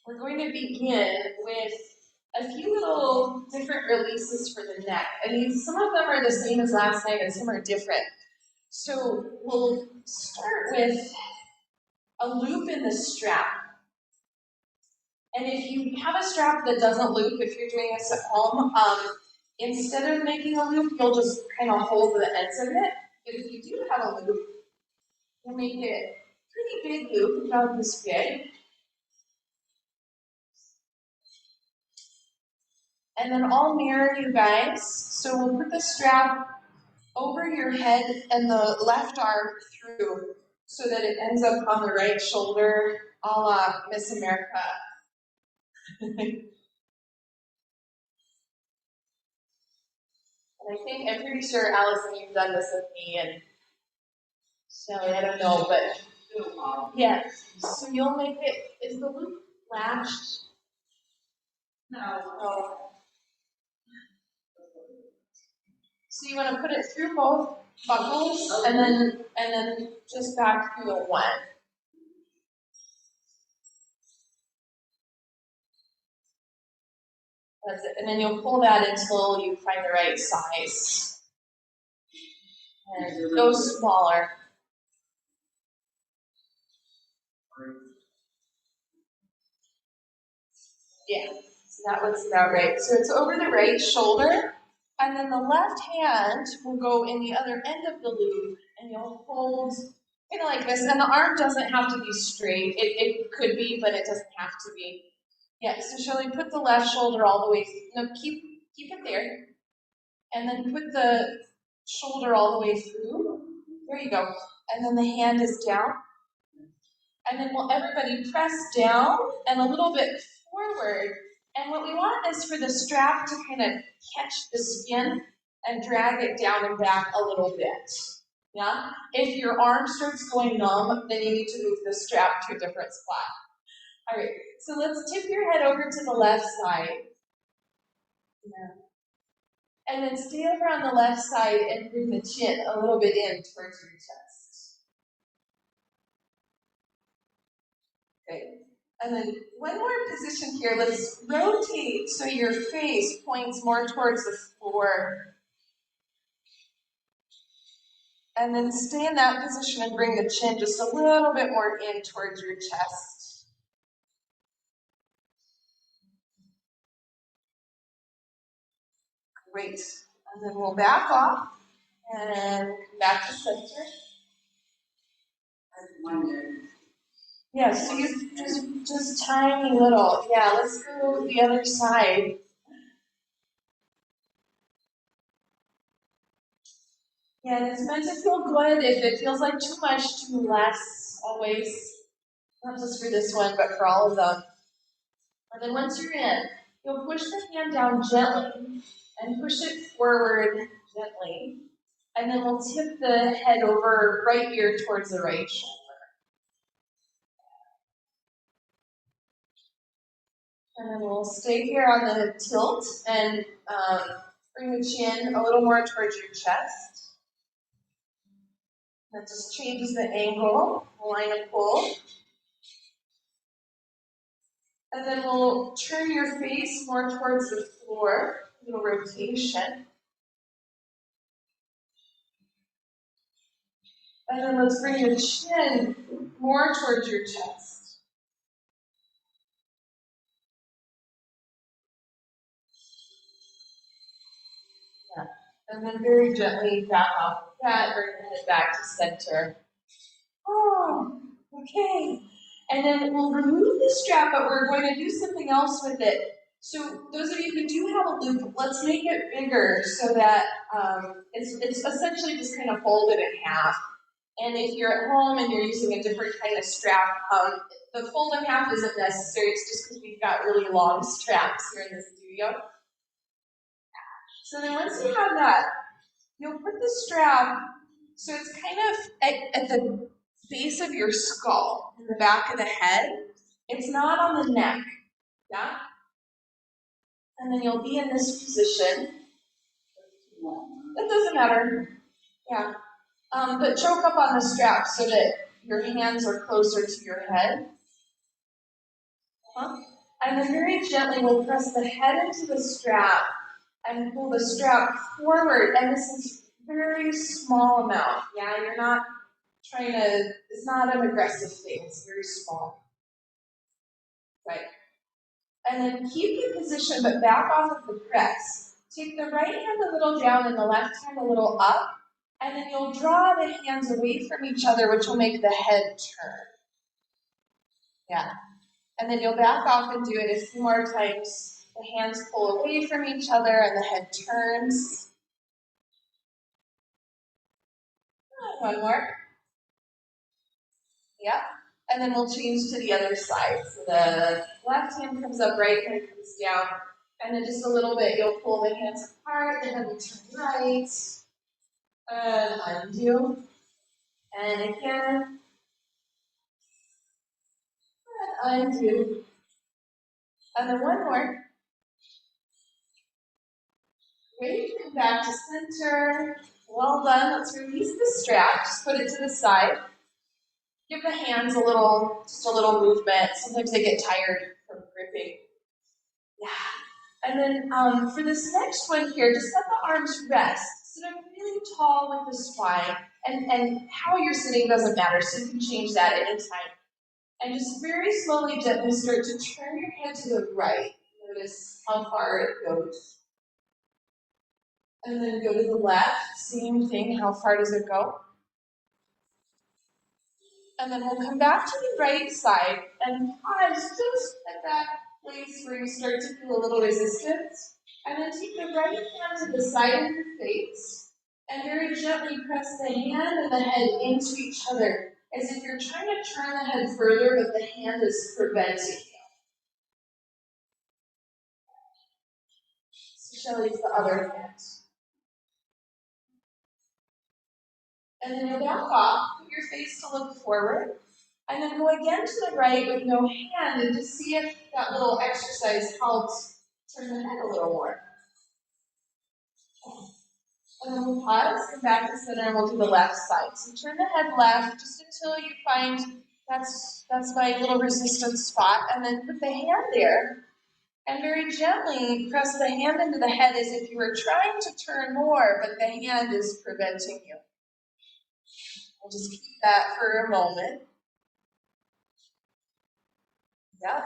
we're going to begin with a few little different releases for the neck. I mean, some of them are the same as last night and some are different. So we'll start with a loop in the strap. And if you have a strap that doesn't loop, if you're doing this at home, instead of making a loop, you'll just kind of hold the ends of it. But if you do have a loop, you'll make it a pretty big loop, about this big. And then I'll mirror you guys. So we'll put the strap over your head and the left arm through so that it ends up on the right shoulder, a la Miss America. And I think, I'm pretty sure, Allison, you've done this with me, and so I don't know, but yeah. So you'll make it, is the loop latched? No. So you want to put it through both buckles and then just back through the one. That's it. And then you'll pull that until you find the right size. And go smaller. Yeah, so that looks about right. So it's over the right shoulder, and then the left hand will go in the other end of the loop, and you'll hold kind of like this. And the arm doesn't have to be straight. It could be, but it doesn't have to be. Yeah, so shall we put the left shoulder all the way, no, keep it there. And then put the shoulder all the way through. There you go. And then the hand is down. And then we'll everybody press down and a little bit forward. And what we want is for the strap to kind of catch the skin and drag it down and back a little bit. Yeah? If your arm starts going numb, then you need to move the strap to a different spot. All right, so let's tip your head over to the left side. Yeah. And then stay over on the left side and bring the chin a little bit in towards your chest. Okay. And then one more position here. Let's rotate so your face points more towards the floor. And then stay in that position and bring the chin just a little bit more in towards your chest. Great. And then we'll back off and come back to center. Yeah, so you just tiny little. Yeah, let's go the other side. Yeah, and it's meant to feel good. If it feels like too much, too less, always. Not just for this one, but for all of them. And then once you're in, you'll push the hand down gently and push it forward gently. And then we'll tip the head over right ear towards the right shoulder. And then we'll stay here on the tilt and bring the chin a little more towards your chest. That just changes the angle, line of pull. And then we'll turn your face more towards the floor, a little rotation. And then let's bring your chin more towards your chest. Yeah. And then very gently back off of that, bring the head back to center. Oh, okay. And then we'll remove the strap, but we're going to do something else with it. So those of you who do have a loop, let's make it bigger so that it's essentially just kind of folded in half. And if you're at home and you're using a different kind of strap, the fold in half isn't necessary. It's just because we've got really long straps here in the studio. So then once you have that, you'll put the strap, so it's kind of at the base of your skull, in the back of the head. It's not on the neck, yeah? And then you'll be in this position. It doesn't matter, yeah. But choke up on the strap so that your hands are closer to your head. And then very gently we'll press the head into the strap and pull the strap forward. And this is very small amount. Yeah, you're not trying to, it's not an aggressive thing, it's very small. Right. And then keep the position but back off of the press. Take the right hand a little down and the left hand a little up. And then you'll draw the hands away from each other, which will make the head turn. Yeah. And then you'll back off and do it a few more times. The hands pull away from each other and the head turns. One more. Yep. And then we'll change to the other side. So the left hand comes up, right hand comes down. And then just a little bit, you'll pull the hands apart, the head will turn right. And undo. And again. And undo. And then one more. Great, come back to center. Well done. Let's release the strap. Just put it to the side. Give the hands just a little movement. Sometimes they get tired from gripping. Yeah. And then for this next one here, just let the arms rest. Sit up really tall with the spine. And how you're sitting doesn't matter, so you can change that anytime. And just very slowly, gently start to turn your head to the right. Notice how far it goes. And then go to the left. Same thing, how far does it go? And then we'll come back to the right side and pause just at that place where you start to feel a little resistance. And then take the right hand to the side of your face and very gently press the hand and the head into each other as if you're trying to turn the head further, but the hand is preventing you. So Shelly's the other hand. And then you'll back off, put your face to look forward. And then go again to the right with no hand and just see if that little exercise helps turn the head a little more. And then we'll pause, come back to center, and we'll do the left side. So turn the head left just until you find that's my little resistance spot. And then put the hand there and very gently press the hand into the head as if you were trying to turn more, but the hand is preventing you. We'll just keep that for a moment. Yeah.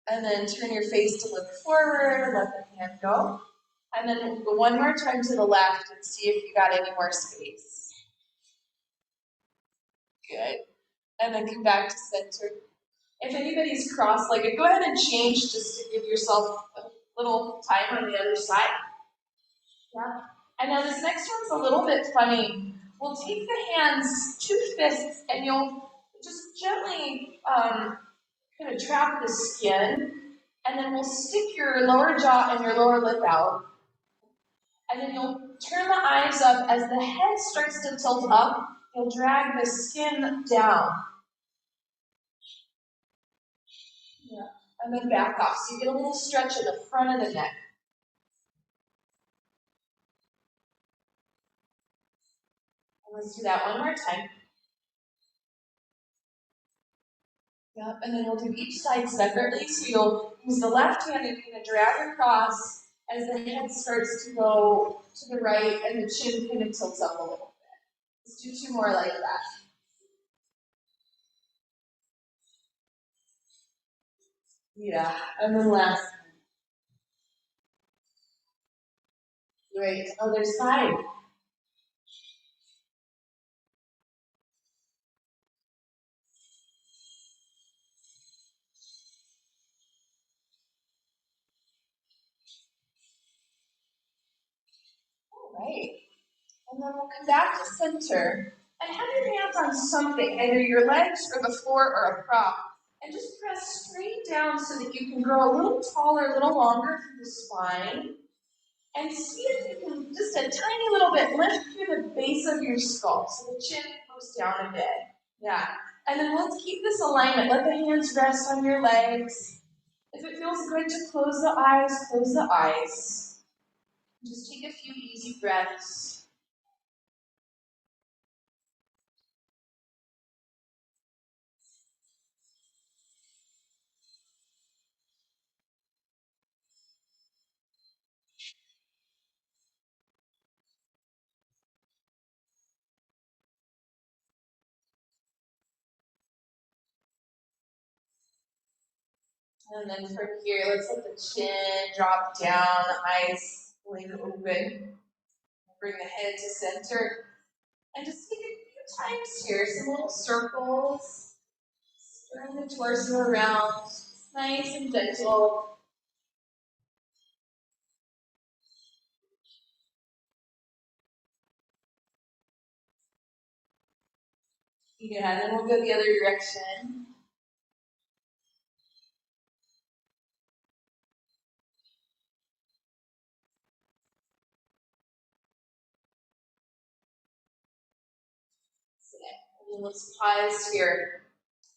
And then turn your face to look forward, let the hand go. And then we'll go one more time to the left and see if you got any more space. Good. And then come back to center. If anybody's cross-legged, go ahead and change just to give yourself a little time on the other side. Yeah. And now this next one's a little bit funny. We'll take the hands, 2 fists, and you'll just gently kind of trap the skin. And then we'll stick your lower jaw and your lower lip out. And then you'll turn the eyes up. As the head starts to tilt up, you'll drag the skin down. Yeah. And then back off. So you get a little stretch in the front of the neck. And let's do that one more time. Yep, and then we'll do each side separately. So you'll use the left hand and kind of drag across as the head starts to go to the right and the chin kind of tilts up a little bit. Let's do 2 more like that. Yeah, and then last. Great, other side. All right. And then we'll come back to center and have your hands on something, either your legs or the floor or a prop. And just press straight down so that you can grow a little taller, a little longer through the spine. And see if you can, just a tiny little bit, lift through the base of your skull so the chin goes down a bit. Yeah. And then let's keep this alignment. Let the hands rest on your legs. If it feels good to close the eyes, close the eyes. Just take a few easy breaths. And then from here, let's let the chin drop down, the eyes blink open. Bring the head to center. And just take a few times here, some little circles. Turn the torso around, nice and gentle. Yeah, then we'll go the other direction. And let's pause here.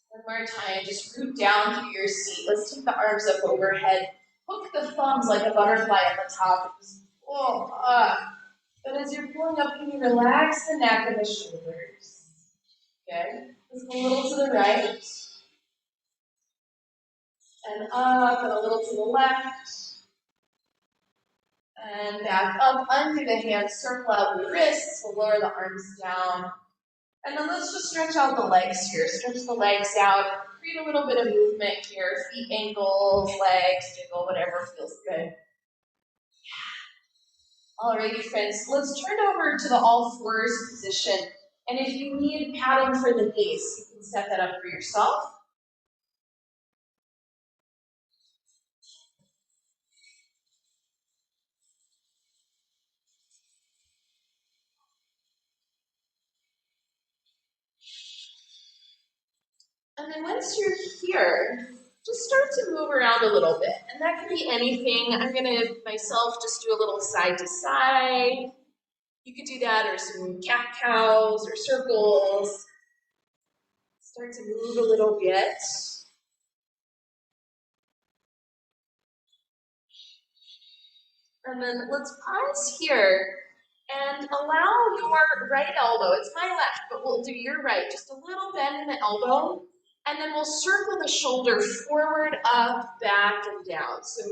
One more time, just root down through your seat. Let's take the arms up overhead. Hook the thumbs like a butterfly at the top. Just pull up. But as you're pulling up, can you relax the neck and the shoulders? Okay, let's go a little to the right. And up, and a little to the left. And back up under the hands, circle out the wrists, we'll lower the arms down. And then let's just stretch out the legs here. Stretch the legs out, create a little bit of movement here. Feet, ankles, legs, jiggle, whatever feels good. Alrighty, friends, let's turn over to the all fours position. And if you need padding for the knees, you can set that up for yourself. And then once you're here, just start to move around a little bit. And that can be anything. I'm going to myself just do a little side to side. You could do that, or some cat-cows or circles. Start to move a little bit. And then let's pause here and allow your right elbow, it's my left, but we'll do your right, just a little bend in the elbow. And then we'll circle the shoulder forward, up, back, and down. So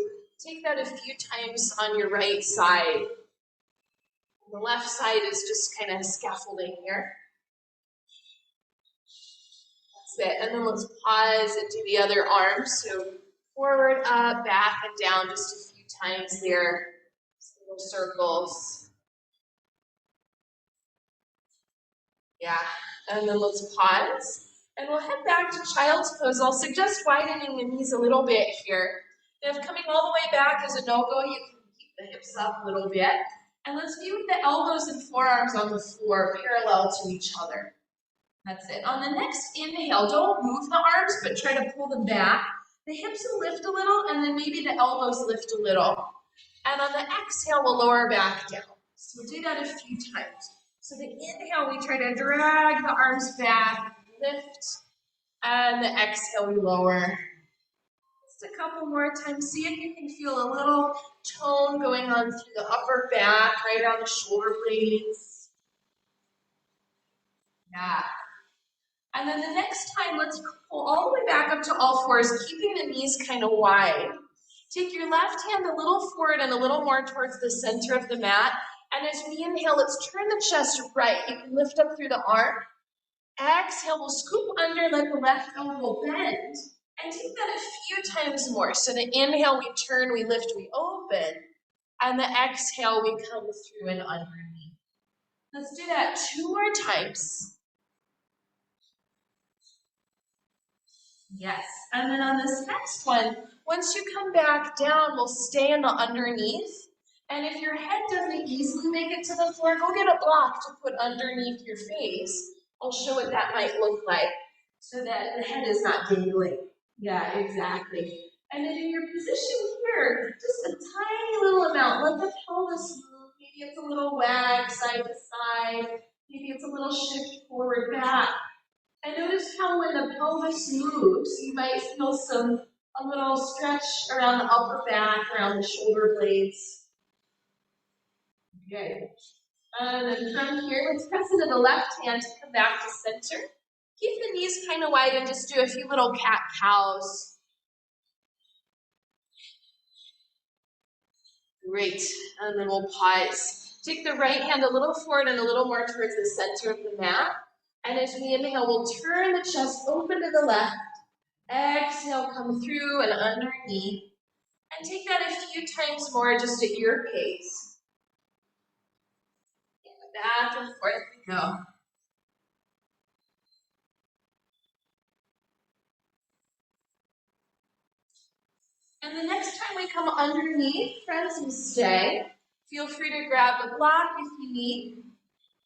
take that a few times on your right side. The left side is just kind of scaffolding here. That's it. And then let's pause and do the other arm. So forward, up, back, and down just a few times there. Little circles. Yeah. And then let's pause. And we'll head back to child's pose. I'll suggest widening the knees a little bit here. If coming all the way back is a no-go, you can keep the hips up a little bit. And let's be with the elbows and forearms on the floor parallel to each other. That's it. On the next inhale, don't move the arms, but try to pull them back. The hips will lift a little, and then maybe the elbows lift a little. And on the exhale, we'll lower back down. So we'll do that a few times. So the inhale, we try to drag the arms back, lift, and the exhale, we lower. Just a couple more times. See if you can feel a little tone going on through the upper back, right around the shoulder blades. Yeah. And then the next time, let's pull all the way back up to all fours, keeping the knees kind of wide. Take your left hand a little forward and a little more towards the center of the mat. And as we inhale, let's turn the chest right. You can lift up through the arm. Exhale, we'll scoop under, let the left elbow bend. And take that a few times more. So the inhale, we turn, we lift, we open. And the exhale, we come through and underneath. Let's do that 2 more times. Yes. And then on this next one, once you come back down, we'll stay in the underneath. And if your head doesn't easily make it to the floor, go get a block to put underneath your face. I'll show what that might look like so that the head is not dangling. Yeah, exactly. And then in your position here, just a tiny little amount. Let the pelvis move. Maybe it's a little wag side to side. Maybe it's a little shift forward back. And notice how when the pelvis moves, you might feel a little stretch around the upper back, around the shoulder blades. Okay. And then from here, let's press into the left hand to come back to center. Keep the knees kind of wide and just do a few little cat-cows. Great. And then we'll pause. Take the right hand a little forward and a little more towards the center of the mat. And as we inhale, we'll turn the chest open to the left. Exhale, come through and underneath. And take that a few times more just at your pace. Back and forth we go. And the next time we come underneath, friends, and stay, feel free to grab the block if you need.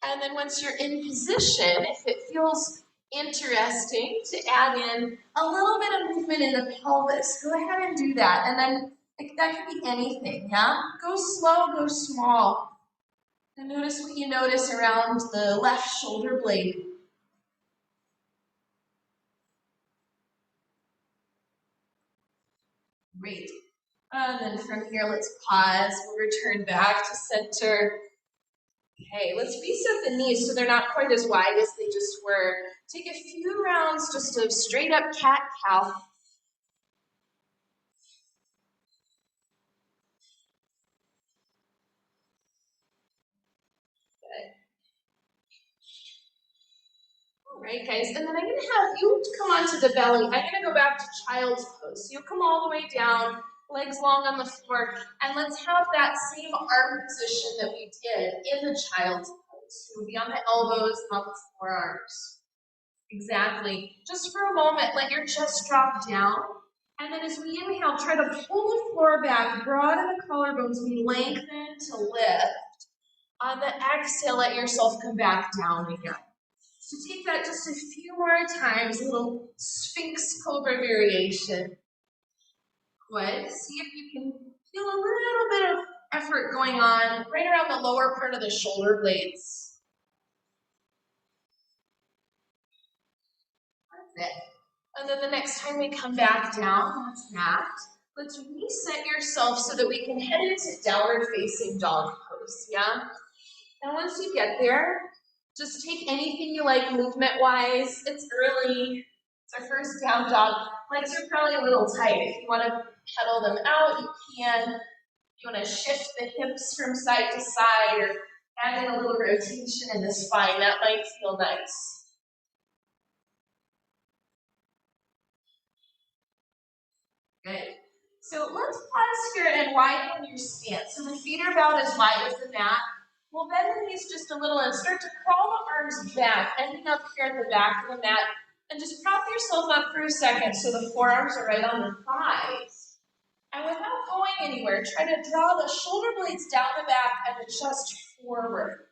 And then once you're in position, if it feels interesting to add in a little bit of movement in the pelvis, go ahead and do that. And then that could be anything, yeah? Go slow, go small. And notice what you notice around the left shoulder blade. Great. And then from here, let's pause. We'll return back to center. Okay, let's reset the knees so they're not quite as wide as they just were. Take a few rounds just of straight up cat-cow. Good. All right, guys, and then I'm going to have you come onto the belly. I'm going to go back to child's pose. So you'll come all the way down, legs long on the floor, and let's have that same arm position that we did in the child's pose. You'll be on the elbows, not the forearms. Exactly. Just for a moment, let your chest drop down. And then as we inhale, try to pull the floor back, broaden the collarbones, we lengthen to lift. On the exhale, let yourself come back down again. So take that just a few more times, a little Sphinx Cobra variation. Good. See if you can feel a little bit of effort going on right around the lower part of the shoulder blades. That's it. And then the next time we come back down, that's that. Let's reset yourself so that we can head into downward facing dog pose, yeah? And once you get there, just take anything you like movement-wise. It's early, it's our first down dog. Legs are probably a little tight. If you want to pedal them out, you can. If you want to shift the hips from side to side or add in a little rotation in the spine, that might feel nice. Good. So let's pause here and widen your stance. So the feet are about as wide as the mat. We'll bend the knees just a little and start to crawl the arms back, ending up here at the back of the mat. And just prop yourself up for a second so the forearms are right on the thighs. And without going anywhere, try to draw the shoulder blades down the back and the chest forward.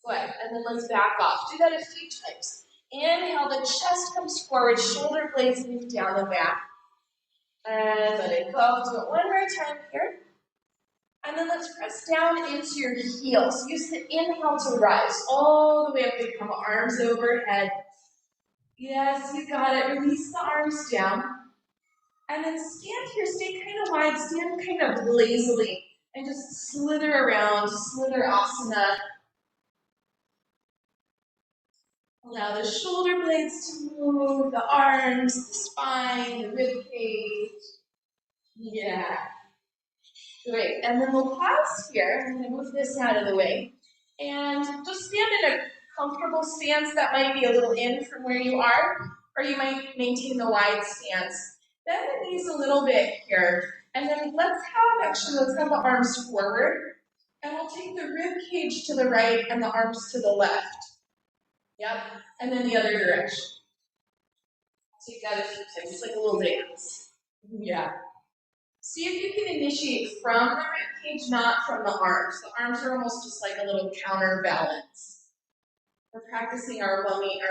Good. And then let's back off. Do that a few times. Inhale, the chest comes forward, shoulder blades move down the back. And let it go. Do it one more time here. And then let's press down into your heels. Use the inhale to rise all the way up to come arms overhead. Yes, you got it. Release the arms down. And then stand here, stay kind of wide, stand kind of lazily, and just slither around, slither asana. Allow the shoulder blades to move, the arms, the spine, the rib cage. Yeah. Great, and then we'll pause here. I'm going to move this out of the way. And just stand in a comfortable stance that might be a little in from where you are, or you might maintain the wide stance. Bend the knees a little bit here. And then let's have the arms forward. And we'll take the rib cage to the right and the arms to the left. Yep, and then the other direction. Take that a few times, just like a little dance. Yeah. See if you can initiate from the rib cage, not from the arms. The arms are almost just like a little counterbalance. We're practicing our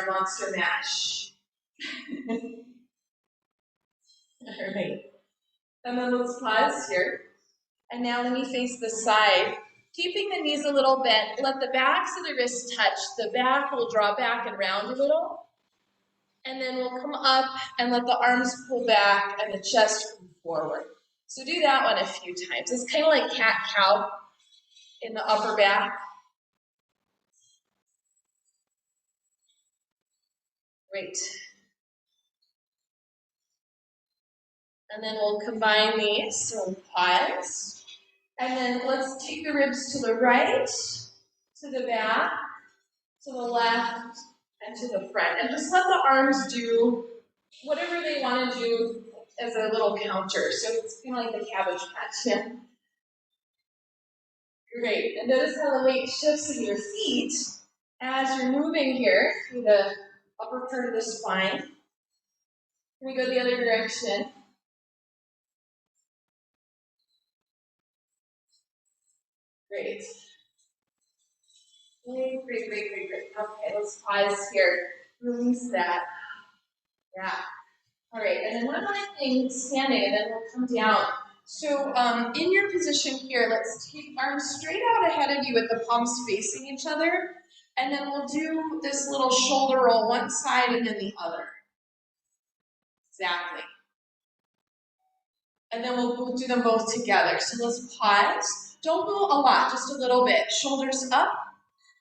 monster mash. All right. And then let's pause here. And now let me face the side. Keeping the knees a little bent, let the backs of the wrists touch. The back will draw back and round a little. And then we'll come up and let the arms pull back and the chest come forward. So do that one a few times. It's kind of like cat-cow in the upper back. Great. And then we'll combine these. So we'll pause. And then let's take the ribs to the right, to the back, to the left, and to the front. And just let the arms do whatever they want to do as a little counter. So it's kind of like the Cabbage Patch. Yeah. Great. And notice how the weight shifts in your feet as you're moving here through the upper part of the spine. Can we go the other direction? Great. Great, great, great, great, great. Okay, let's pause here. Release that. Yeah. All right, and then one more thing, standing, and then we'll come down. So in your position here, let's take arms straight out ahead of you with the palms facing each other. And then we'll do this little shoulder roll, one side and then the other. Exactly. And then we'll do them both together. So let's pause. Don't go a lot, just a little bit. Shoulders up,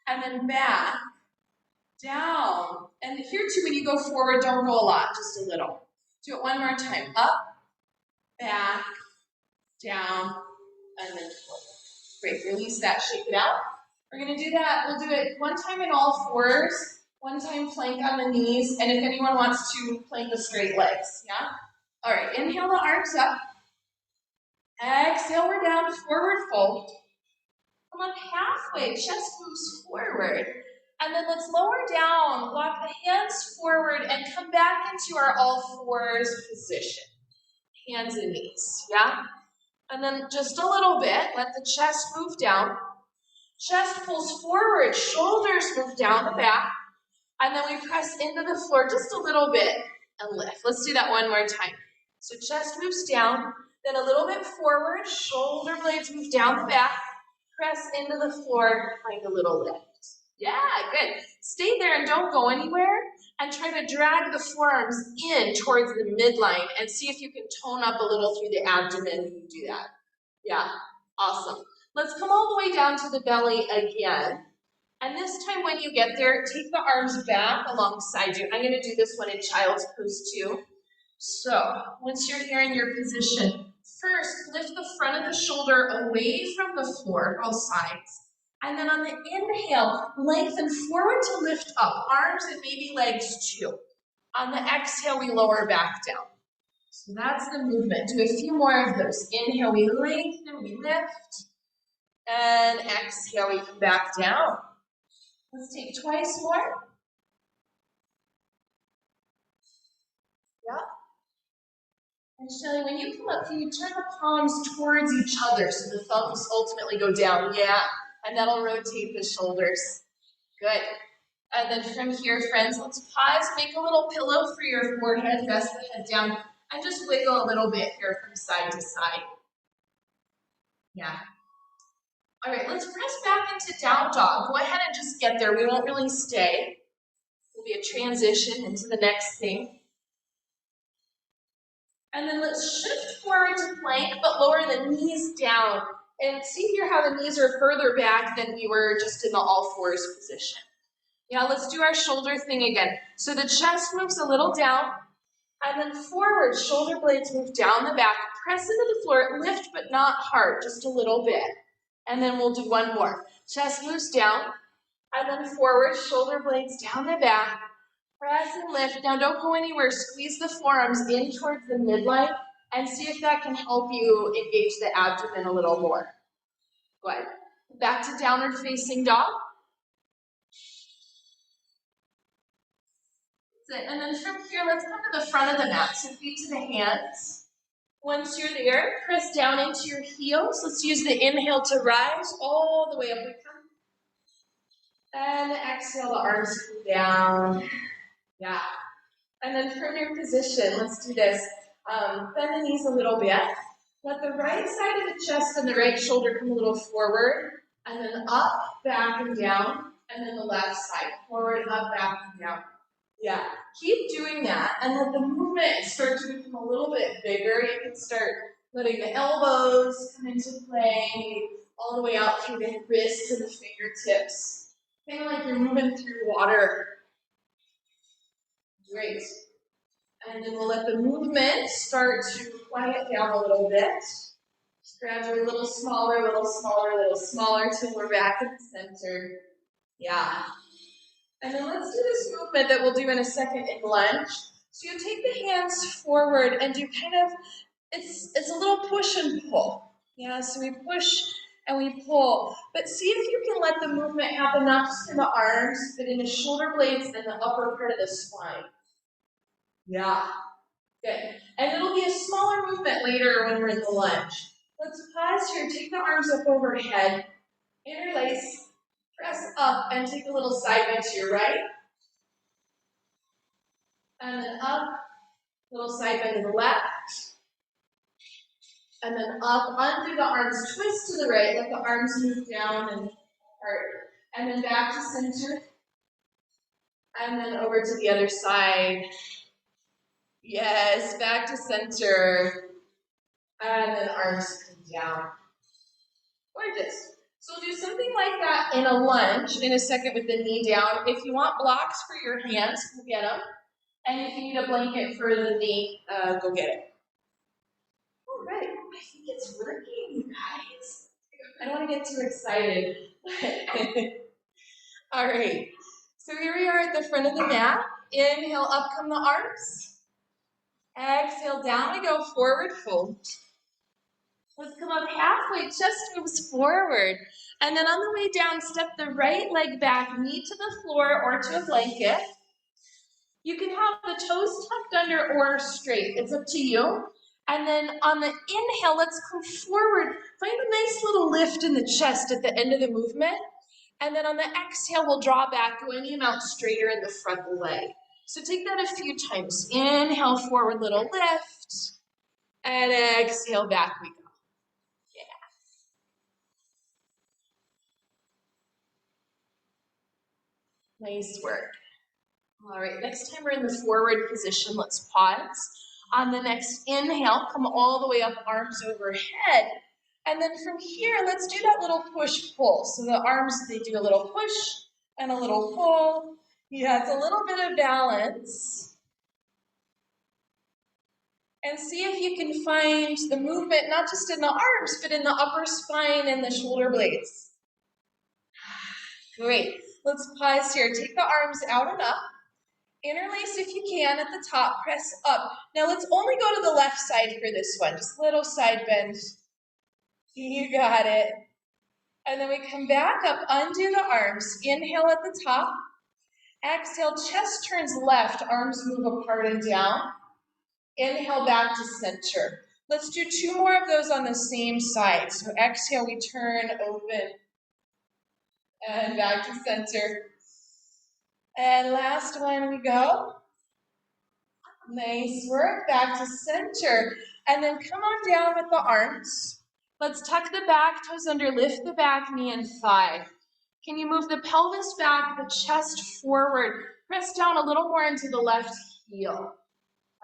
and then back, down. And here too, when you go forward, don't go a lot, just a little. Do it one more time. Up, back, down, and then forward. Great, release that, shake it out. We're gonna do that, we'll do it one time in all fours, one time plank on the knees, and if anyone wants to, plank the straight legs, yeah? All right, inhale the arms up. Exhale, we're down, forward fold. Come on, halfway, chest moves forward. And then let's lower down, walk the hands forward, and come back into our all fours position. Hands and knees, yeah? And then just a little bit, let the chest move down. Chest pulls forward, shoulders move down the back. And then we press into the floor just a little bit and lift. Let's do that one more time. So chest moves down, then a little bit forward, shoulder blades move down the back, press into the floor, find a little lift. Yeah, good. Stay there and don't go anywhere, and try to drag the forearms in towards the midline and see if you can tone up a little through the abdomen when you do that. Yeah, awesome. Let's come all the way down to the belly again. And this time when you get there, take the arms back alongside you. I'm going to do this one in child's pose too. So once you're here in your position, first lift the front of the shoulder away from the floor, both sides. And then on the inhale, lengthen forward to lift up, arms and maybe legs too. On the exhale, we lower back down. So that's the movement. Do a few more of those. Inhale, we lengthen, we lift. And exhale, we come back down. Let's take twice more. Yep. And Shelly, when you come up, can you turn the palms towards each other so the thumbs ultimately go down? Yeah. And that'll rotate the shoulders. Good. And then from here, friends, let's pause, make a little pillow for your forehead, rest the head down, and just wiggle a little bit here from side to side. Yeah. All right, let's press back into down dog. Go ahead and just get there. We won't really stay. It'll be a transition into the next thing. And then let's shift forward to plank, but lower the knees down. And see here how the knees are further back than we were just in the all fours position. Yeah, let's do our shoulder thing again. So the chest moves a little down, and then forward, shoulder blades move down the back. Press into the floor, lift but not hard, just a little bit. And then we'll do one more. Chest moves down, and then forward, shoulder blades down the back. Press and lift. Now don't go anywhere. Squeeze the forearms in towards the midline and see if that can help you engage the abdomen a little more. Good. Back to downward facing dog. That's it. And then from here, let's come to the front of the mat. So feet to the hands. Once you're there, press down into your heels. Let's use the inhale to rise all the way up we come. And exhale, the arms come down. Yeah. And then from your position, let's do this. Bend the knees a little bit. Let the right side of the chest and the right shoulder come a little forward. And then up, back, and down. And then the left side. Forward, up, back, and down. Yeah. Keep doing that. And let the movement start to become a little bit bigger. You can start letting the elbows come into play. All the way out through the wrists and the fingertips. Kind of like you're moving through water. Great. And then we'll let the movement start to quiet down a little bit. Just gradually a little smaller, a little smaller, a little smaller till we're back at the center. Yeah. And then let's do this movement that we'll do in a second in lunge. So you take the hands forward and do kind of, it's a little push and pull. Yeah, so we push and we pull. But see if you can let the movement happen not just in the arms, but in the shoulder blades and the upper part of the spine. Yeah, good. And it'll be a smaller movement later when we're in the lunge. Let's pause here, take the arms up overhead, interlace, press up, and take a little side bend to your right. And then up, little side bend to the left. And then up, undo the arms, twist to the right, let the arms move down and apart. And then back to center. And then over to the other side. Yes, back to center. And then arms come down. Gorgeous. So we'll do something like that in a lunge in a second with the knee down. If you want blocks for your hands, go get them. And if you need a blanket for the knee, go get it. All right, I think it's working, you guys. I don't want to get too excited. All right, so here we are at the front of the mat. Inhale, up come the arms. Exhale, down we go, forward fold. Let's come up halfway, chest moves forward. And then on the way down, step the right leg back, knee to the floor or to a blanket. You can have the toes tucked under or straight, it's up to you. And then on the inhale, let's come forward. Find a nice little lift in the chest at the end of the movement. And then on the exhale, we'll draw back, go any amount straighter in the front leg. So take that a few times. Inhale, forward, little lift. And exhale, back we go. Yeah. Nice work. All right, next time we're in the forward position, let's pause. On the next inhale, come all the way up, arms overhead. And then from here, let's do that little push-pull. So the arms, they do a little push and a little pull. Yeah, it's a little bit of balance. And see if you can find the movement, not just in the arms, but in the upper spine and the shoulder blades. Great. Let's pause here. Take the arms out and up. Interlace if you can at the top, press up. Now let's only go to the left side for this one, just a little side bend. You got it. And then we come back up, undo the arms. Inhale at the top. Exhale, chest turns left, arms move apart and down. Inhale back to center. Let's do 2 more of those on the same side. So exhale, we turn, open, and back to center. And last one we go. Nice work, back to center. And then come on down with the arms. Let's tuck the back toes under, lift the back knee and thigh. Can you move the pelvis back, the chest forward? Press down a little more into the left heel.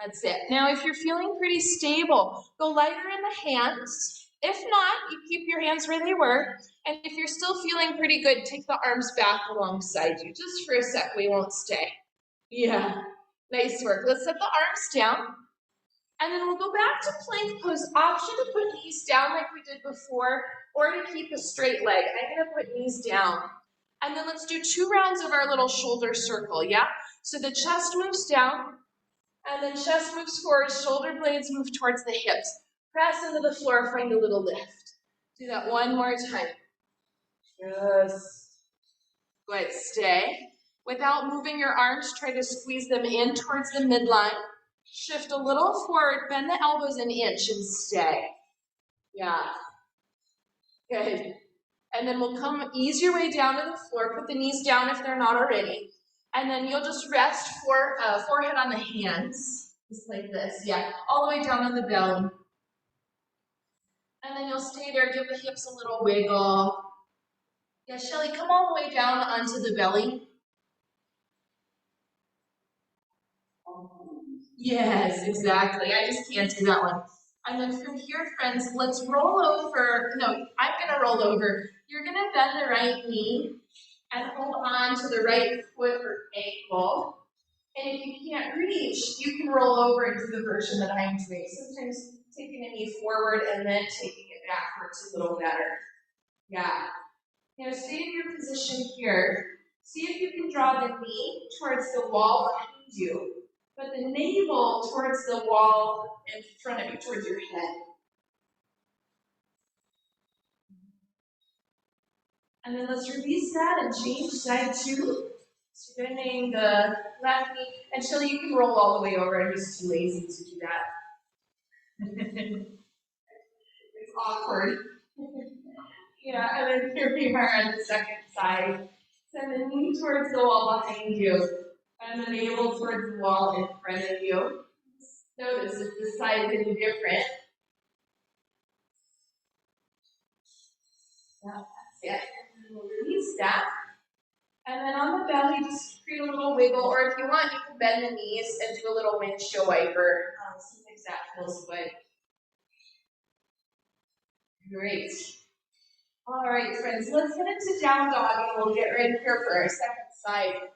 That's it. Now, if you're feeling pretty stable, go lighter in the hands. If not, you keep your hands where they were. And if you're still feeling pretty good, take the arms back alongside you. Just for a sec, we won't stay. Yeah, nice work. Let's set the arms down. And then we'll go back to plank pose. Option to put knees down like we did before, or to keep a straight leg. I'm gonna put knees down. And then let's do 2 rounds of our little shoulder circle, yeah? So the chest moves down, and then chest moves forward, shoulder blades move towards the hips. Press into the floor, find a little lift. Do that one more time. Yes. Good, stay. Without moving your arms, try to squeeze them in towards the midline. Shift a little forward, bend the elbows an inch and stay. Yeah. Good. And then we'll come, ease your way down to the floor, put the knees down if they're not already. And then you'll just rest forehead on the hands, just like this, yeah, all the way down on the belly. And then you'll stay there, give the hips a little wiggle. Yeah, Shelly, come all the way down onto the belly. Yes, exactly. I just can't do that one. And then from here, friends, let's roll over. No, I'm gonna roll over. You're gonna bend the right knee and hold on to the right foot or ankle. And if you can't reach, you can roll over into the version that I'm doing. Sometimes taking a knee forward and then taking it backwards is a little better. Yeah. Now stay in your position here. See if you can draw the knee towards the wall behind you. but the navel towards the wall in front of you, towards your head. And then let's release that and change side 2. So you're bending the left knee. And Shelly, you can roll all the way over. I'm just too lazy to do that. It's awkward. Yeah, and then here we are on the second side. Send the knee towards the wall behind you, and the navel towards the wall in front of you. Notice if the side is different. Yeah, that's it. And we'll release that. And then on the belly, just create a little wiggle, or if you want, you can bend the knees and do a little windshield wiper. Sometimes that feels good. Great. All right, friends, let's get into down dog, and we'll get ready here for our second side.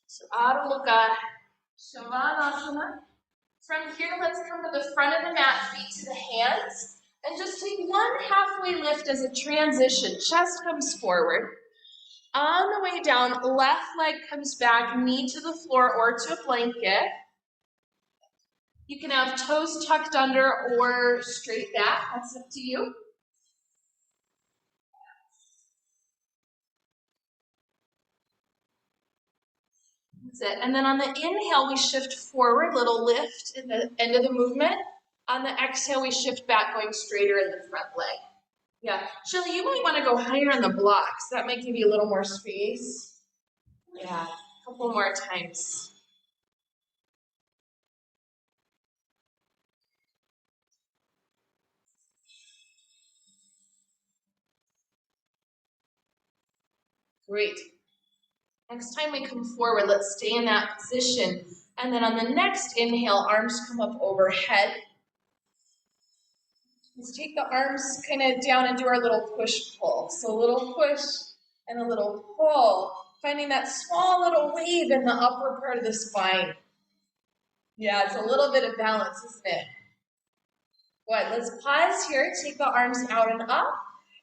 So, Adho Mukha Shavasana. From here, let's come to the front of the mat, feet to the hands, and just take one halfway lift as a transition. Chest comes forward. On the way down, left leg comes back, knee to the floor or to a blanket. You can have toes tucked under or straight back. That's up to you. That's it. And then on the inhale, we shift forward, little lift in the end of the movement. On the exhale, we shift back, going straighter in the front leg. Yeah. Shelly, you might want to go higher on the blocks. That might give you a little more space. Yeah. A couple more times. Great. Next time we come forward, let's stay in that position. And then on the next inhale, arms come up overhead. Let's take the arms kind of down and do our little push-pull. So a little push and a little pull. Finding that small little wave in the upper part of the spine. Yeah, it's a little bit of balance, isn't it? Good. Let's pause here. Take the arms out and up.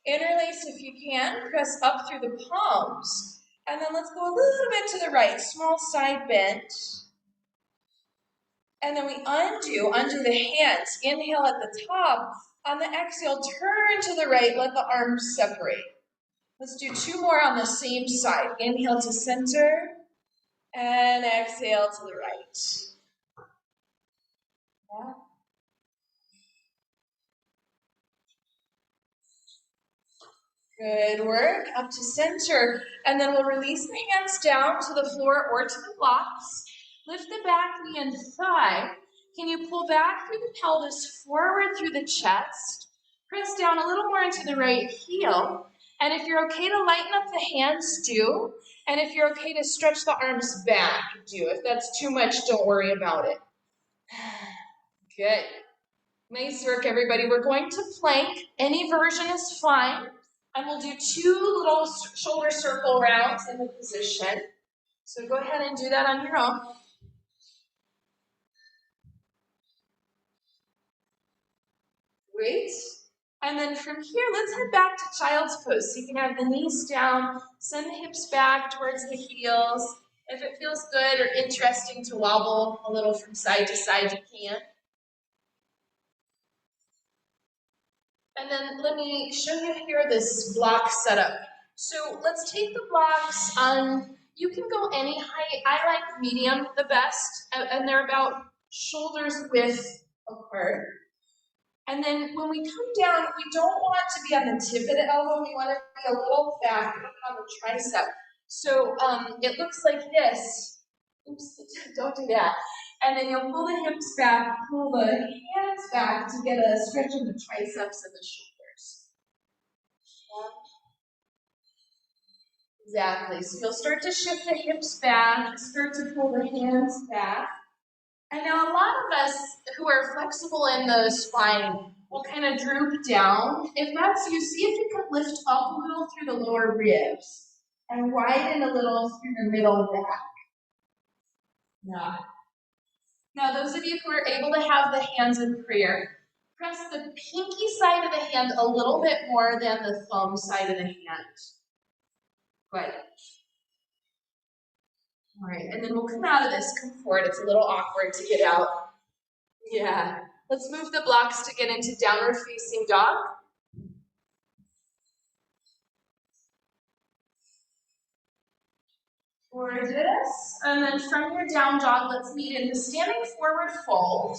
Interlace if you can. Press up through the palms. And then let's go a little bit to the right. Small side bend. And then we undo the hands. Inhale at the top. On the exhale, turn to the right. Let the arms separate. Let's do 2 more on the same side. Inhale to center. And exhale to the right. Yeah. Good work. Up to center. And then we'll release the hands down to the floor or to the blocks. Lift the back knee and thigh. Can you pull back through the pelvis, forward through the chest? Press down a little more into the right heel. And if you're okay to lighten up the hands, do. And if you're okay to stretch the arms back, do. If that's too much, don't worry about it. Good. Nice work, everybody. We're going to plank. Any version is fine. And we'll do 2 little shoulder circle rounds in the position. So go ahead and do that on your own. Great. And then from here, let's head back to child's pose. So you can have the knees down, send the hips back towards the heels. If it feels good or interesting to wobble a little from side to side, you can. And then let me show you here this block setup. So let's take the blocks on, you can go any height. I like medium the best, and they're about shoulders width apart. And then when we come down, we don't want to be on the tip of the elbow. We want to be a little back on the tricep. So it looks like this. Oops, don't do that. And then you'll pull the hips back, pull the hands back to get a stretch of the triceps and the shoulders. Exactly. So you'll start to shift the hips back, start to pull the hands back. And now a lot of us who are flexible in the spine will kind of droop down. If that's you, see if you can lift up a little through the lower ribs and widen a little through the middle back. Yeah. Now those of you who are able to have the hands in prayer, press the pinky side of the hand a little bit more than the thumb side of the hand. Good. All right, and then we'll come out of this, come forward. It's a little awkward to get out. Yeah. Let's move the blocks to get into downward facing dog. Gorgeous. And then from your down dog, let's meet in the standing forward fold.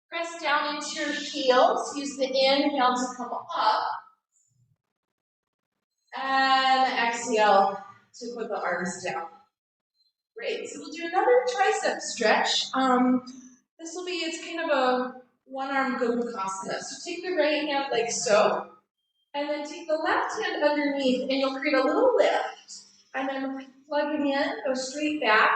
Press down into your heels. Use the inhale to come up. And exhale to put the arms down. Great. So we'll do another tricep stretch. This will be, it's kind of a one-arm Gomukhasana. So take the right hand like so. And then take the left hand underneath, and you'll create a little lift. And then plugging in, go straight back.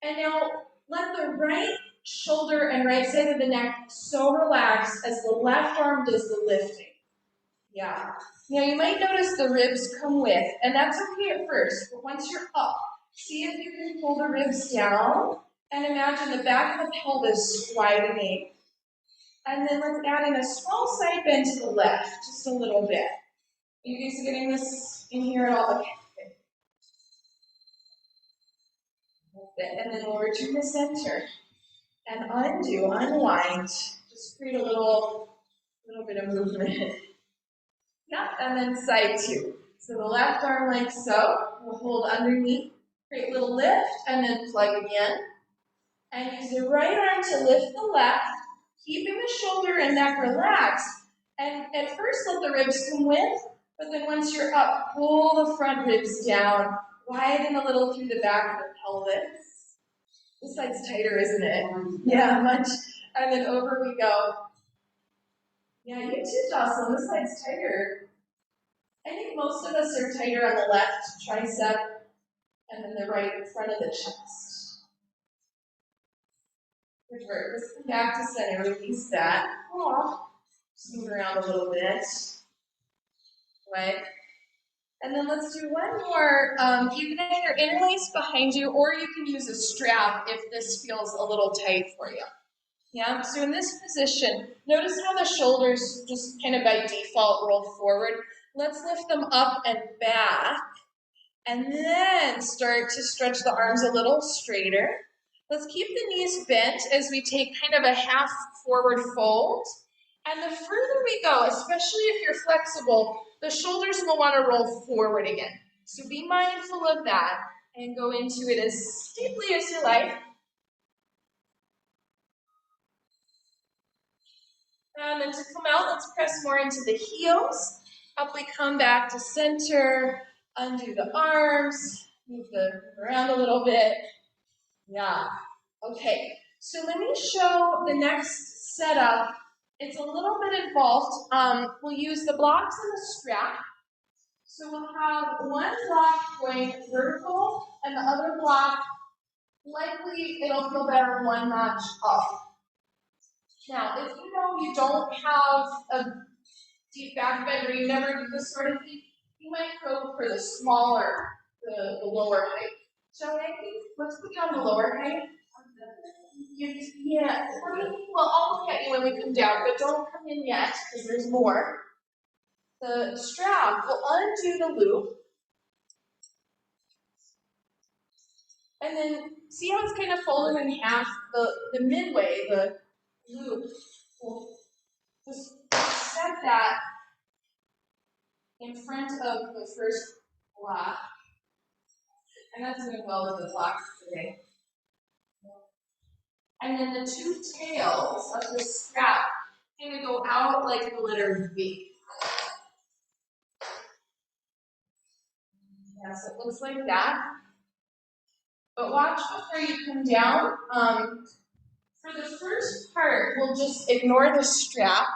And now let the right shoulder and right side of the neck so relax as the left arm does the lifting. Yeah. Now you might notice the ribs come with, and that's okay at first, but once you're up, see if you can pull the ribs down, and imagine the back of the pelvis widening. And then let's add in a small side bend to the left, just a little bit. Are you guys getting this in here at all? Okay. And then we'll return to center. And undo, unwind. Just create a little bit of movement. Yeah, and then side two. So the left arm like so. We'll hold underneath, create a little lift, and then plug again. And use the right arm to lift the left, keeping the shoulder and neck relaxed. And at first let the ribs come with, but then once you're up, pull the front ribs down, widen a little through the back of the pelvis. This side's tighter, isn't it? Yeah, much. And then over we go. Yeah, you too, Jocelyn. This side's tighter. I think most of us are tighter on the left tricep and then the right in front of the chest. Good work. Let's come back to center. Release that. Just move around a little bit. Right. And then let's do one more. You can either interlace behind you, or you can use a strap if this feels a little tight for you. Yeah, so in this position, notice how the shoulders just kind of by default roll forward. Let's lift them up and back, and then start to stretch the arms a little straighter. Let's keep the knees bent as we take kind of a half forward fold. And the further we go, especially if you're flexible, the shoulders will want to roll forward again. So be mindful of that and go into it as deeply as you like. And then to come out, let's press more into the heels. Up we come back to center, undo the arms, move around a little bit. Yeah. Okay, so let me show the next setup. It's a little bit involved. We'll use the blocks and the strap. So we'll have one block going vertical and the other block, likely it'll feel better one notch up. Now, if you know you don't have a deep back bend or you never do this sort of thing, you might go for the smaller, the lower height. Shall I think? Let's put down the lower height. Yeah, well, I'll look at you when we come down, but don't come in yet because there's more. The strap will undo the loop. And then see how it's kind of folded in half? The midway, the loop, we'll just set that in front of the first block. And that's doing well with the blocks today. And then the two tails of the strap kind of go out like the letter V. Yeah, so it looks like that. But watch before you come down. For the first part, we'll just ignore the strap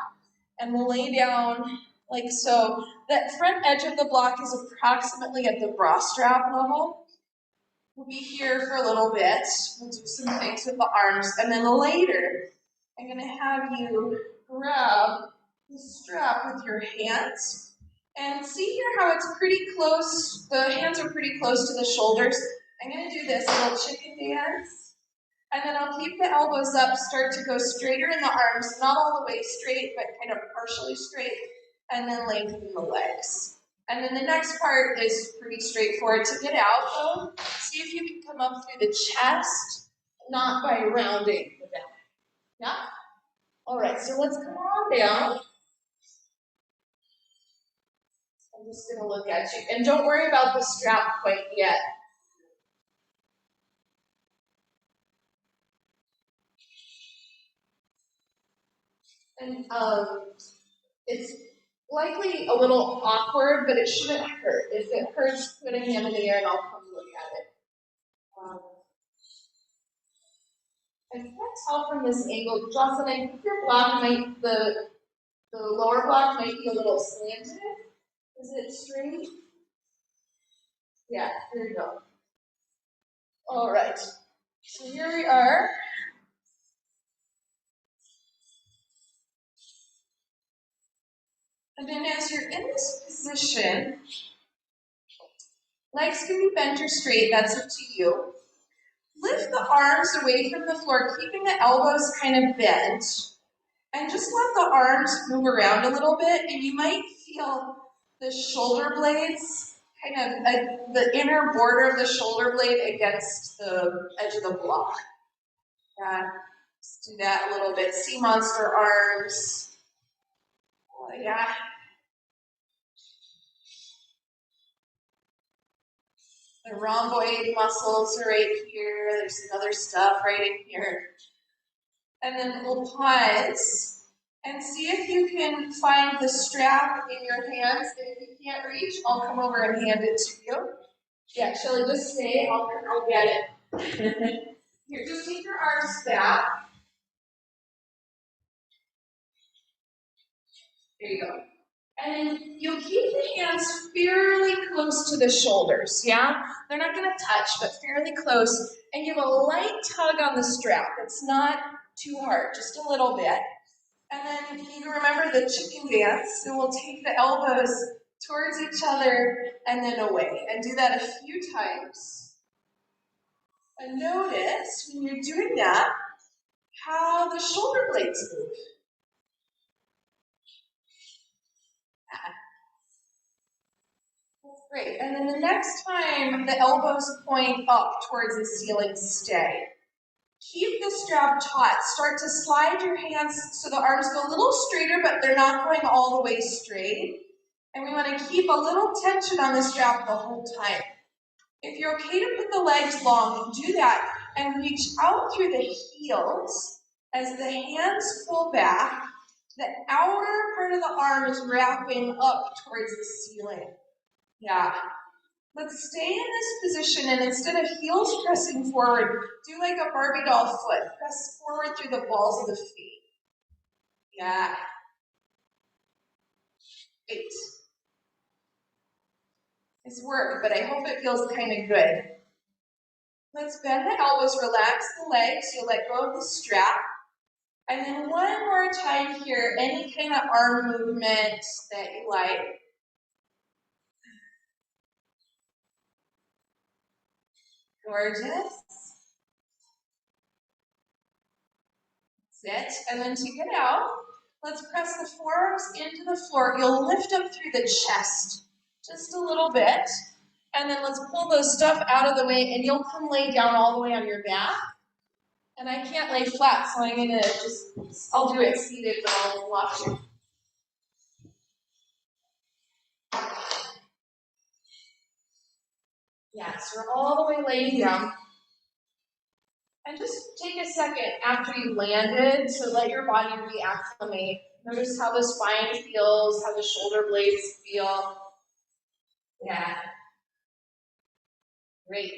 and we'll lay down like so. That front edge of the block is approximately at the bra strap level. We'll be here for a little bit. We'll do some things with the arms. And then later, I'm going to have you grab the strap with your hands. And see here how it's pretty close. The hands are pretty close to the shoulders. I'm going to do this little chicken dance. And then I'll keep the elbows up, start to go straighter in the arms, not all the way straight, but kind of partially straight, and then lengthen the legs. And then the next part is pretty straightforward. To get out though, see if you can come up through the chest, not by rounding the belly. Yeah? All right, so let's come on down. I'm just gonna look at you. And don't worry about the strap quite yet. And it's likely a little awkward, but it shouldn't hurt. If it hurts, put a hand in the air and I'll come look at it. I can't tell from this angle, Jocelyn, I think your block might, the lower block might be a little slanted. Is it straight? Yeah, here we go. All right, so here we are. And then as you're in this position, legs can be bent or straight, that's up to you. Lift the arms away from the floor, keeping the elbows kind of bent. And just let the arms move around a little bit, and you might feel the shoulder blades, kind of the inner border of the shoulder blade against the edge of the block. Yeah, just do that a little bit. Sea monster arms. Oh, yeah. The rhomboid muscles are right here. There's some other stuff right in here. And then we'll pause and see if you can find the strap in your hands. And if you can't reach, I'll come over and hand it to you. Yeah, Shelly, just stay. I'll get it. Here, just take your arms back. There you go. And you'll keep the hands fairly close to the shoulders, yeah? They're not going to touch, but fairly close. And give a light tug on the strap. It's not too hard, just a little bit. And then you can remember the chicken dance. So we'll take the elbows towards each other and then away. And do that a few times. And notice when you're doing that, how the shoulder blades move. That's great. And then the next time the elbows point up towards the ceiling, stay. Keep the strap taut. Start to slide your hands so the arms go a little straighter, but they're not going all the way straight. And we want to keep a little tension on the strap the whole time. If you're okay to put the legs long, do that and reach out through the heels as the hands pull back. The outer part of the arm is wrapping up towards the ceiling. Yeah. Let's stay in this position, and instead of heels pressing forward, do like a Barbie doll foot. Press forward through the balls of the feet. Yeah. Great. Nice work, but I hope it feels kind of good. Let's bend the elbows, relax the legs. You'll let go of the strap. And then one more time here, any kind of arm movement that you like. Gorgeous. Sit. And then to get out, let's press the forearms into the floor. You'll lift up through the chest just a little bit. And then let's pull those stuff out of the way, and you'll come lay down all the way on your back. And I can't lay flat, so I'm going to I'll do it seated, but I'll watch you. Yeah, so we're all the way laying down. And just take a second after you landed to let your body reacclimate. Notice how the spine feels, how the shoulder blades feel. Yeah. Great.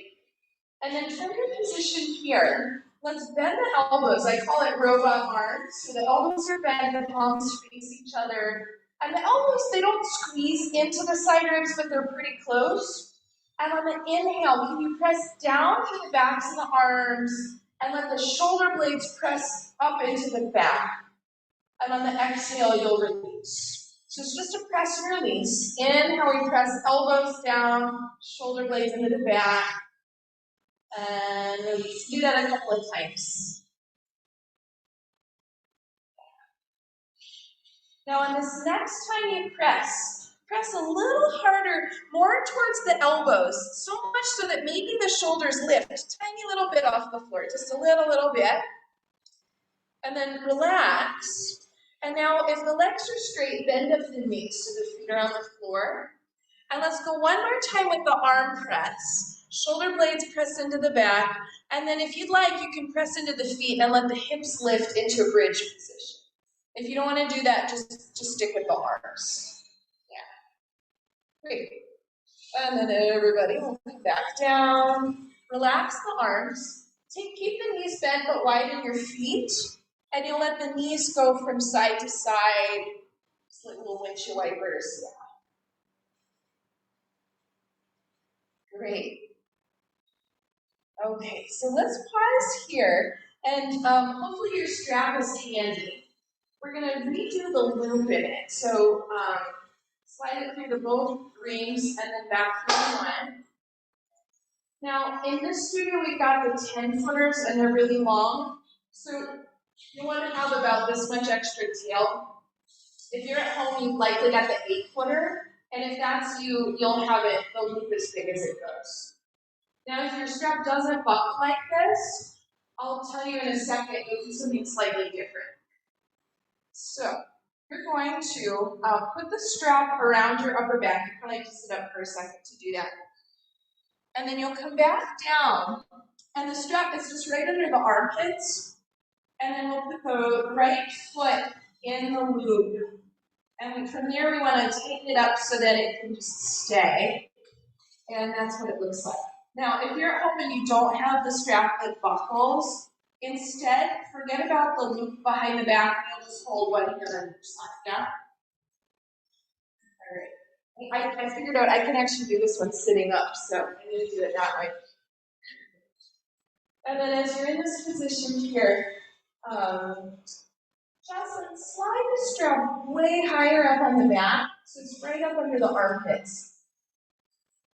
And then from your position here, let's bend the elbows. I call it robot arms. So the elbows are bent, the palms face each other. And the elbows, they don't squeeze into the side ribs, but they're pretty close. And on the inhale, can you press down through the backs of the arms and let the shoulder blades press up into the back. And on the exhale, you'll release. So it's just a press and release. Inhale, we press elbows down, shoulder blades into the back. And release. Do that a couple of times. Now on this next time you press, press a little harder, more towards the elbows, so much so that maybe the shoulders lift a tiny little bit off the floor, just a little bit. And then relax. And now if the legs are straight, bend up the knees so the feet are on the floor. And let's go one more time with the arm press. Shoulder blades press into the back. And then if you'd like, you can press into the feet and let the hips lift into a bridge position. If you don't want to do that, just stick with the arms. Yeah. Great. And then everybody will come back down. Relax the arms. Keep the knees bent but widen your feet. And you'll let the knees go from side to side, just like little windshield wipers. Great. Okay, so let's pause here, and hopefully your strap is handy. We're going to redo the loop in it. So slide it through the both rings and then back through one. Now, in this studio, we've got the 10-footers, and they're really long. So you want to have about this much extra tail. If you're at home, you've likely got the 8-footer, and if that's you, you'll have it the loop as big as it goes. Now, if your strap doesn't buckle like this, I'll tell you in a second, you'll do something slightly different. So, you're going to put the strap around your upper back. You probably have to sit up for a second to do that. And then you'll come back down, and the strap is just right under the armpits. And then we'll put the right foot in the loop. And from there, we want to tighten it up so that it can just stay. And that's what it looks like. Now, if you're at home and you don't have the strap that buckles, instead, forget about the loop behind the back, and you'll just hold one hand on each side, yeah? All right. I figured out I can actually do this one sitting up, so I'm going to do it that way. And then as you're in this position here, Jocelyn, slide the strap way higher up on the back, so it's right up under the armpits.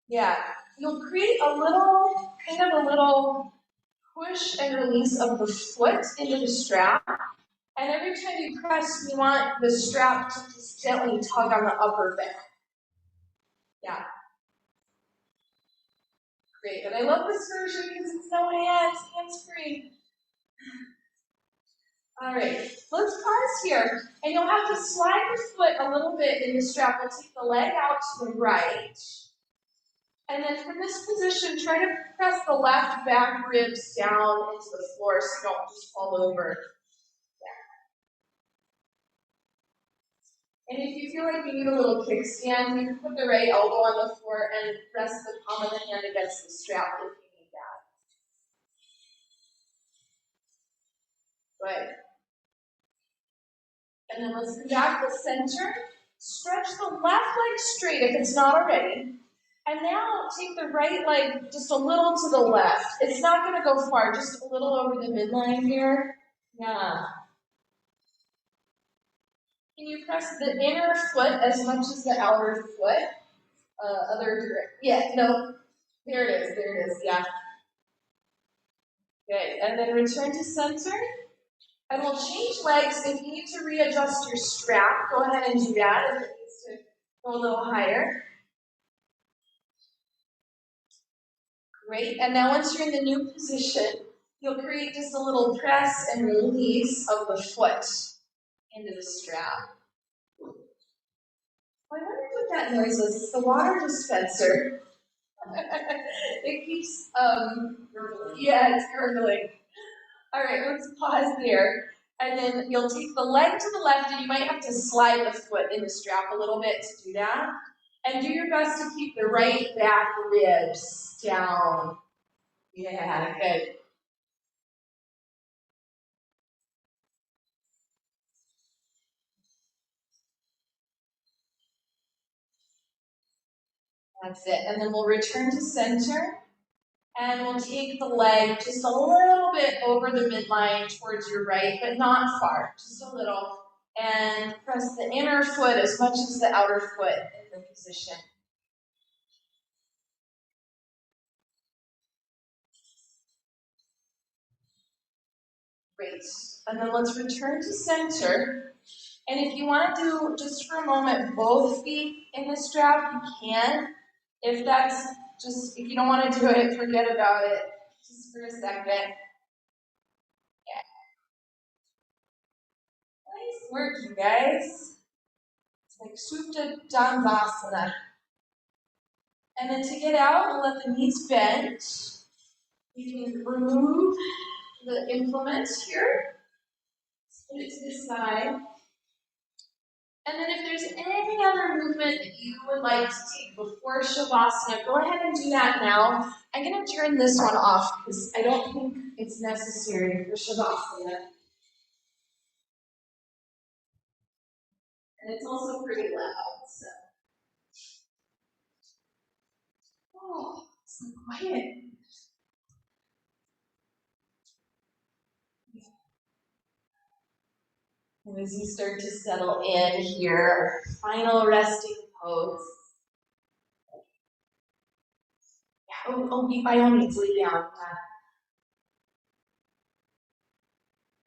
Yeah, you'll create a little push and release of the foot into the strap. And every time you press, you want the strap to just gently tug on the upper back. Yeah. Great. And I love this version because it's no hands-free. All right, let's pause here. And you'll have to slide the foot a little bit in the strap. We'll take the leg out to the right. And then from this position, try to press the left back ribs down into the floor so you don't just fall over. And if you feel like you need a little kickstand, you can put the right elbow on the floor and rest the palm of the hand against the strap if you need that. Good. And then let's come back to the center. Stretch the left leg straight if it's not already. And now take the right leg just a little to the left. It's not going to go far, just a little over the midline here. Yeah. Can you press the inner foot as much as the outer foot? Yeah, no. There it is, yeah. Good, and then return to center. And we'll change legs. If you need to readjust your strap, go ahead and do that if it needs to go a little higher. Great, and now once you're in the new position, you'll create just a little press and release of the foot into the strap. I wonder what that noise was. It's the water dispenser. It keeps, yeah, it's gurgling. All right, let's pause there. And then you'll take the leg to the left, and you might have to slide the foot in the strap a little bit to do that. And do your best to keep the right back ribs down. Yeah, good. That's it. And then we'll return to center. And we'll take the leg just a little bit over the midline towards your right, but not far, just a little. And press the inner foot as much as the outer foot in the position. Great. And then let's return to center. And if you want to do, just for a moment, both feet in the strap, you can. If that's just, if you don't want to do it, forget about it. Just for a second. Yeah. Nice work, you guys. It's like Supta Dandasana. And then to get out, we'll let the knees bend. You can remove the implement here. Put it to the side. And then if there's any other movement that you would like to take before Shavasana, go ahead and do that now. I'm going to turn this one off because I don't think it's necessary for Shavasana. And it's also pretty loud, so. Oh, so quiet. And as you start to settle in here, final resting pose. Yeah, by all means, lay down.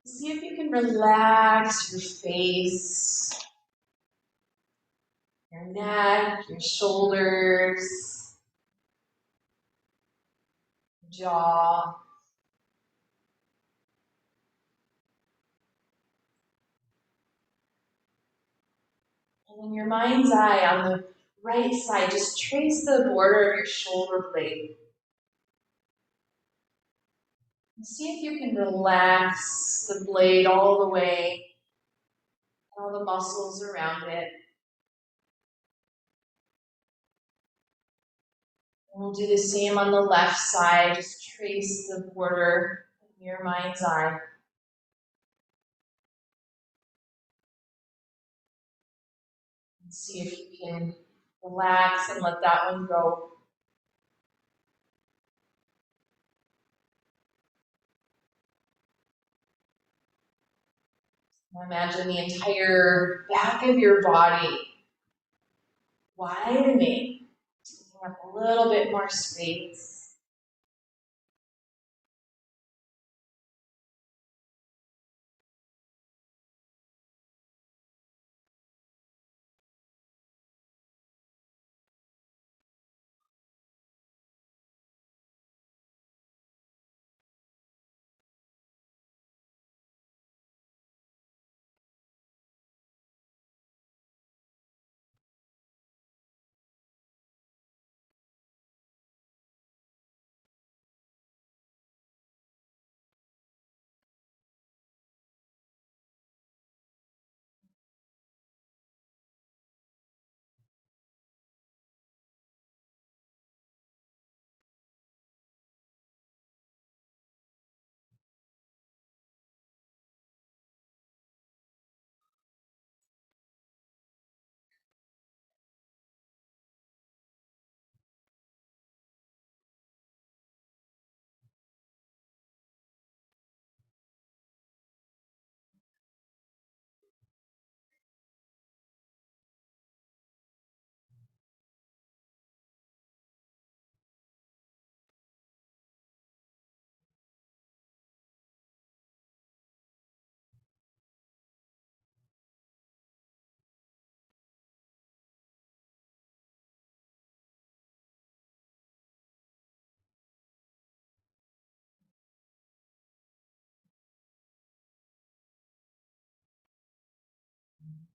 See if you can relax your face, your neck, your shoulders, jaw. And in your mind's eye on the right side, just trace the border of your shoulder blade. And see if you can relax the blade all the way, all the muscles around it. And we'll do the same on the left side. Just trace the border in your mind's eye. And see if you can relax and let that one go. Imagine the entire back of your body widening, taking up a little bit more space.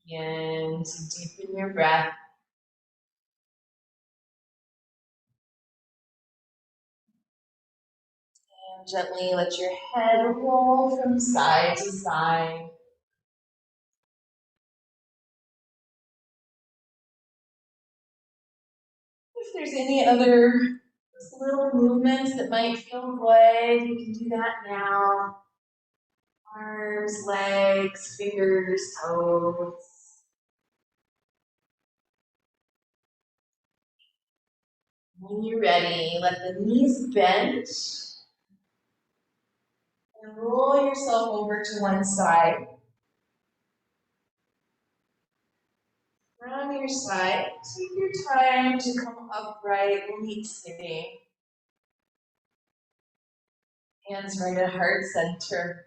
Again, to deepen your breath. And gently let your head roll from side to side. If there's any other little movements that might feel good, you can do that now. Arms, legs, fingers, toes. When you're ready, let the knees bend and roll yourself over to one side. From your side, take your time to come upright. We'll meet sitting. Hands right at heart center.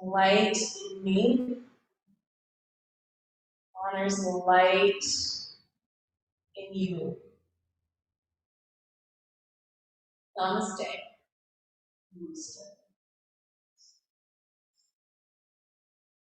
light in me honors the light in you. Namaste. Namaste.